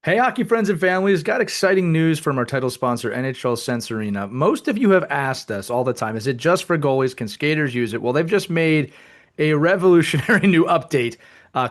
Hey, hockey friends and families, got exciting news from our title sponsor, NHL Sensorina. Most of you have asked us all the time, is it just for goalies? Can skaters use it? Well, they've just made a revolutionary new update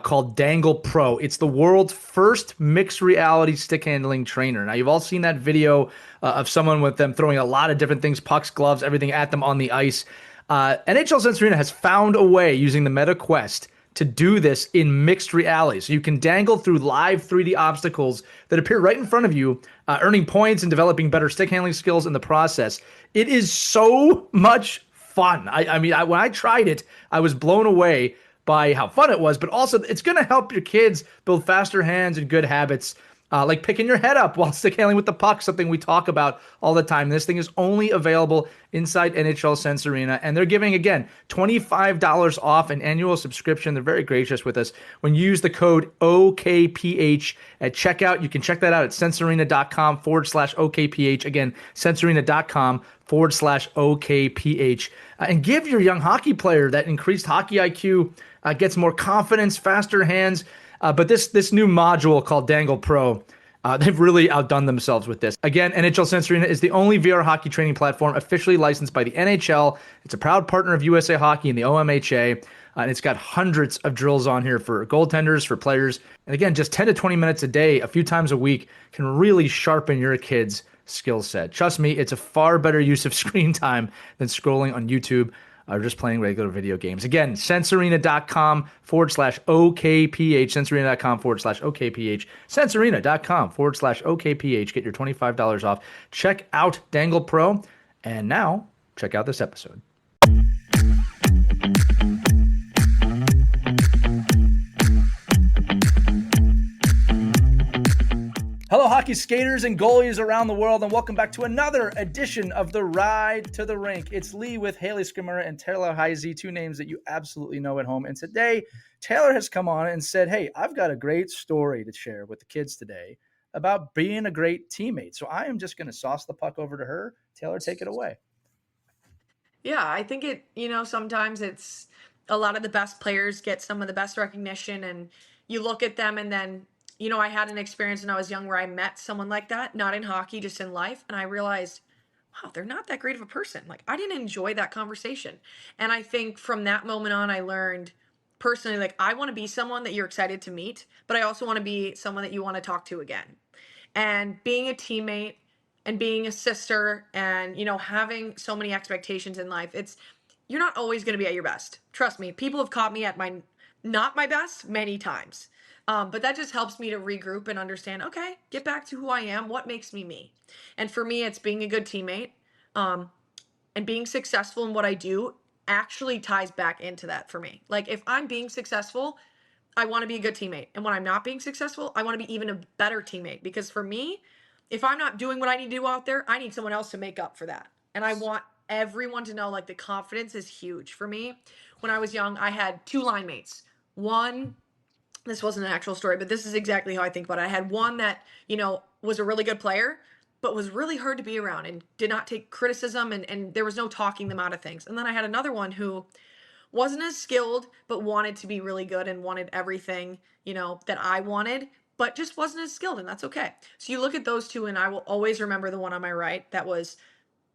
called Dangle Pro. It's the world's first mixed reality stick handling trainer. Now, you've all seen that video of someone with them throwing a lot of different things, pucks, gloves, everything at them on the ice. NHL Sensorina has found a way using the Meta Quest to do this in mixed reality. So you can dangle through live 3D obstacles that appear right in front of you, earning points and developing better stick handling skills in the process. It is so much fun. When I tried it, I was blown away by how fun it was, but also it's going to help your kids build faster hands and good habits. Like picking your head up while stick handling with the puck, something we talk about all the time. This thing is only available inside NHL Sense Arena, and they're giving, again, $25 off an annual subscription. They're very gracious with us. When you use the code OKPH at checkout, you can check that out at sensorina.com/OKPH. Again, sensorina.com/OKPH. And give your young hockey player that increased hockey IQ, gets more confidence, faster hands. But this new module called Dangle Pro, they've really outdone themselves with this. Again, NHL Sense Arena is the only VR hockey training platform officially licensed by the NHL. It's a proud partner of USA Hockey and the OMHA. And it's got hundreds of drills on here for goaltenders, for players. And again, just 10 to 20 minutes a day, a few times a week, can really sharpen your kids' skill set. Trust me, it's a far better use of screen time than scrolling on YouTube or just playing regular video games. Again, sensorina.com/OKPH, sensorina.com/OKPH, sensorina.com/OKPH. Get your $25 off. Check out Dangle Pro. And now, check out this episode. Hello, hockey skaters and goalies around the world, and welcome back to another edition of the Ride to the Rink. It's Lee with Hayley, Scamurra, and Taylor Heise, two names that you absolutely know at home. And today, Taylor has come on and said, hey, I've got a great story to share with the kids today about being a great teammate. So I am just going to sauce the puck over to her. Taylor, take it away. Yeah, I think sometimes it's a lot of the best players get some of the best recognition, and you look at them and then, I had an experience when I was young where I met someone like that, not in hockey, just in life. And I realized, wow, they're not that great of a person. Like, I didn't enjoy that conversation. And I think from that moment on, I learned personally, like, I want to be someone that you're excited to meet, but I also want to be someone that you want to talk to again. And being a teammate and being a sister and having so many expectations in life, you're not always going to be at your best. Trust me, people have caught me at my not my best many times. But that just helps me to regroup and understand, okay, get back to who I am, what makes me me. And for me, it's being a good teammate, um, and being successful in what I do actually ties back into that for me. Like, if I'm being successful, I want to be a good teammate. And when I'm not being successful, I want to be even a better teammate. Because for me, if I'm not doing what I need to do out there, I need someone else to make up for that. And I want everyone to know, like, the confidence is huge for me. When I was young, I had two line mates. One, this wasn't an actual story, but this is exactly how I think about it. I had one that, was a really good player, but was really hard to be around and did not take criticism, and there was no talking them out of things. And then I had another one who wasn't as skilled, but wanted to be really good and wanted everything, that I wanted, but just wasn't as skilled, and that's okay. So you look at those two, and I will always remember the one on my right that was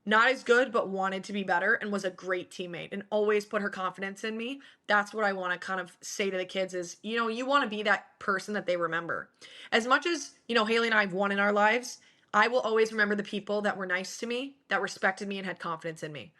not as good, but wanted to be better and was a great teammate and always put her confidence in me. That's what I want to kind of say to the kids is, you want to be that person that they remember. As much as, Hayley and I have won in our lives, I will always remember the people that were nice to me, that respected me and had confidence in me.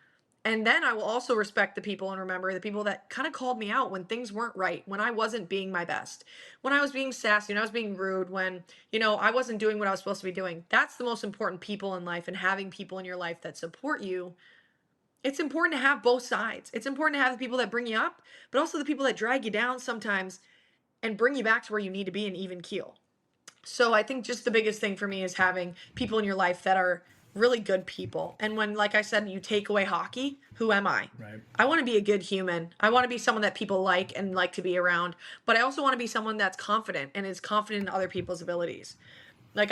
And then I will also respect the people and remember the people that kind of called me out when things weren't right, when I wasn't being my best, when I was being sassy, when I was being rude, when, I wasn't doing what I was supposed to be doing. That's the most important people in life, and having people in your life that support you. It's important to have both sides. It's important to have the people that bring you up, but also the people that drag you down sometimes and bring you back to where you need to be, an even keel. So I think just the biggest thing for me is having people in your life that are really good people. And when, like I said, you take away hockey, who am I? Right. I want to be a good human. I want to be someone that people like and like to be around. But I also want to be someone that's confident and is confident in other people's abilities. Like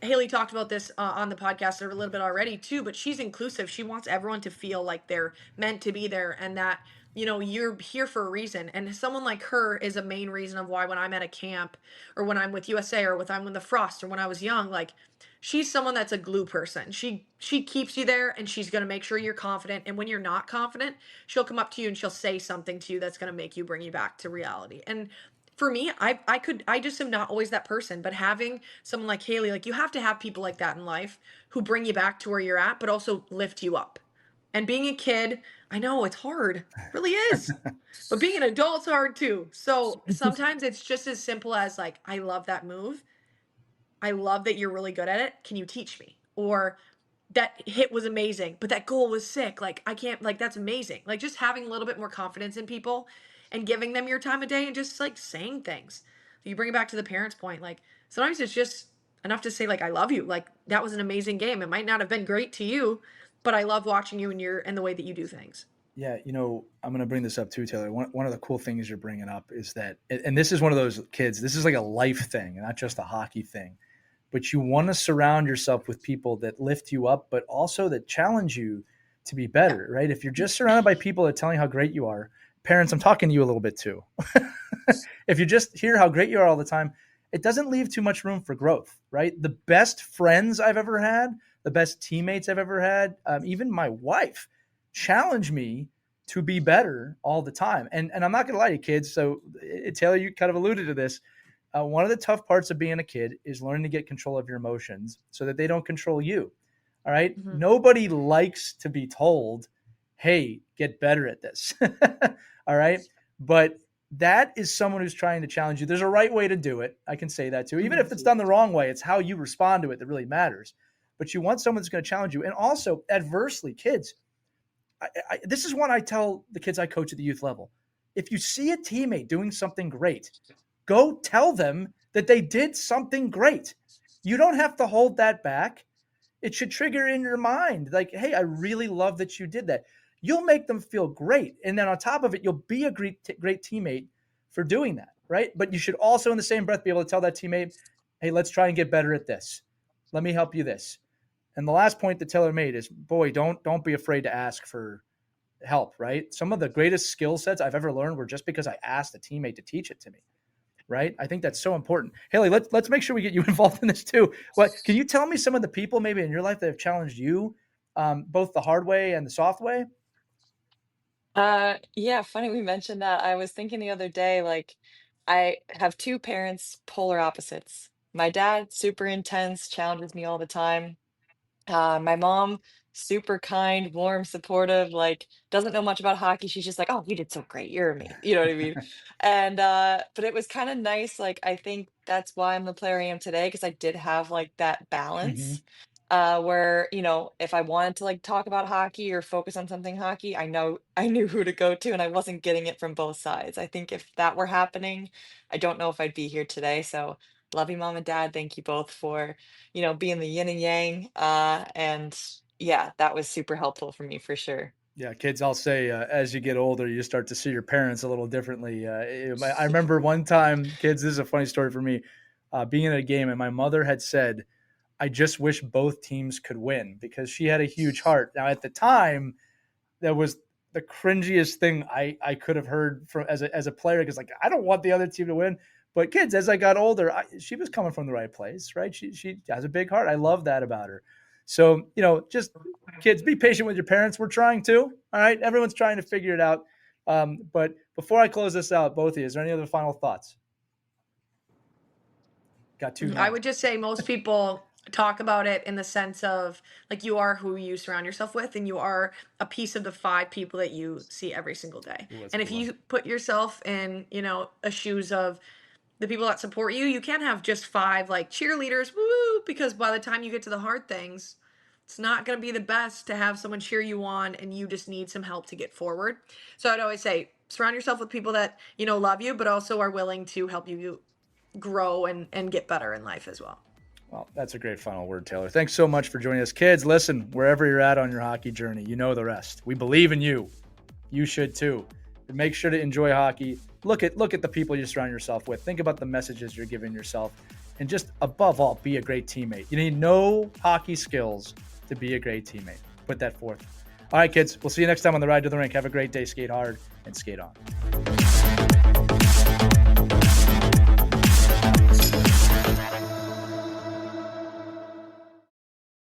Hayley talked about this on the podcast a little bit already too, but she's inclusive. She wants everyone to feel like they're meant to be there, and that, you're here for a reason. And someone like her is a main reason of why when I'm at a camp or when I'm with USA or when I'm with the Frost or when I was young, like she's someone that's a glue person. She keeps you there and she's going to make sure you're confident. And when you're not confident, she'll come up to you and she'll say something to you that's going to make you bring you back to reality. And for me, I just am not always that person, but having someone like Hayley, like you have to have people like that in life who bring you back to where you're at, but also lift you up. And being a kid, I know it's hard. It really is. But being an adult's hard too. So sometimes it's just as simple as like, I love that move. I love that you're really good at it. Can you teach me? Or that hit was amazing, but that goal was sick. Like, I can't, like, that's amazing. Like, just having a little bit more confidence in people and giving them your time of day and just like saying things. You bring it back to the parents' point. Like, sometimes it's just enough to say, like, I love you. Like, that was an amazing game. It might not have been great to you, but I love watching you and the way that you do things. Yeah, I'm going to bring this up too, Taylor. One of the cool things you're bringing up is that, and this is one of those kids, this is like a life thing, not just a hockey thing, but you want to surround yourself with people that lift you up, but also that challenge you to be Yeah. better, right? If you're just surrounded by people that tell you how great you are, parents, I'm talking to you a little bit too. If you just hear how great you are all the time, it doesn't leave too much room for growth, right? The best friends I've ever had, the best teammates I've ever had, even my wife, challenge me to be better all the time. And I'm not going to lie to you, kids. So, Taylor, you kind of alluded to this. One of the tough parts of being a kid is learning to get control of your emotions so that they don't control you. All right. Hmm. Nobody likes to be told, hey, get better at this. All right. But that is someone who's trying to challenge you. There's a right way to do it. I can say that too. Even Hmm. if it's done the wrong way, it's how you respond to it that really matters. But you want someone that's going to challenge you. And also, adversely, kids, this is what I tell the kids I coach at the youth level. If you see a teammate doing something great, go tell them that they did something great. You don't have to hold that back. It should trigger in your mind like, hey, I really love that you did that. You'll make them feel great. And then on top of it, you'll be a great teammate for doing that, right? But you should also, in the same breath, be able to tell that teammate, hey, let's try and get better at this. Let me help you this. And the last point that Taylor made is, boy, don't be afraid to ask for help, right? Some of the greatest skill sets I've ever learned were just because I asked a teammate to teach it to me, right? I think that's so important. Hayley, let's make sure we get you involved in this too. What can you tell me some of the people maybe in your life that have challenged you, both the hard way and the soft way? Yeah, funny we mentioned that. I was thinking the other day, like, I have two parents, polar opposites. My dad, super intense, challenges me all the time. My mom, super kind, warm, supportive, like doesn't know much about hockey. She's just like, "Oh, you did so great. You're amazing." You know what I mean? And but it was kind of nice. Like I think that's why I'm the player I am today because I did have like that Mm-hmm. balance. Where, if I wanted to like talk about hockey or focus on something hockey, I knew who to go to and I wasn't getting it from both sides. I think if that were happening, I don't know if I'd be here today. So love you, mom and dad. Thank you both for being the yin and yang. And yeah, that was super helpful for me for sure. Yeah, kids, I'll say as you get older, you start to see your parents a little differently. I remember one time, kids, this is a funny story for me, being in a game, and my mother had said, I just wish both teams could win because she had a huge heart. Now, at the time, that was the cringiest thing I could have heard from as a player because like I don't want the other team to win. But kids, as I got older, she was coming from the right place, right? She has a big heart. I love that about her. So just kids, be patient with your parents. We're trying to. All right, everyone's trying to figure it out. But before I close this out, both of you, is there any other final thoughts? Got two I now. would just say most people talk about it in the sense of like you are who you surround yourself with and you are a piece of the five people that you see every single day. Ooh, that's a And good if one. you put yourself in, a shoes of the people that support you, you can't have just five like cheerleaders, woo, because by the time you get to the hard things, it's not going to be the best to have someone cheer you on and you just need some help to get forward. So I'd always say surround yourself with people that, love you, but also are willing to help you grow and get better in life as well. Well, that's a great final word, Taylor. Thanks so much for joining us. Kids, listen, wherever you're at on your hockey journey, you know the rest. We believe in you. You should too. But make sure to enjoy hockey. Look at the people you surround yourself with. Think about the messages you're giving yourself. And just above all, be a great teammate. You need no hockey skills to be a great teammate. Put that forth. All right, kids. We'll see you next time on the Ride to the Rink. Have a great day. Skate hard and skate on.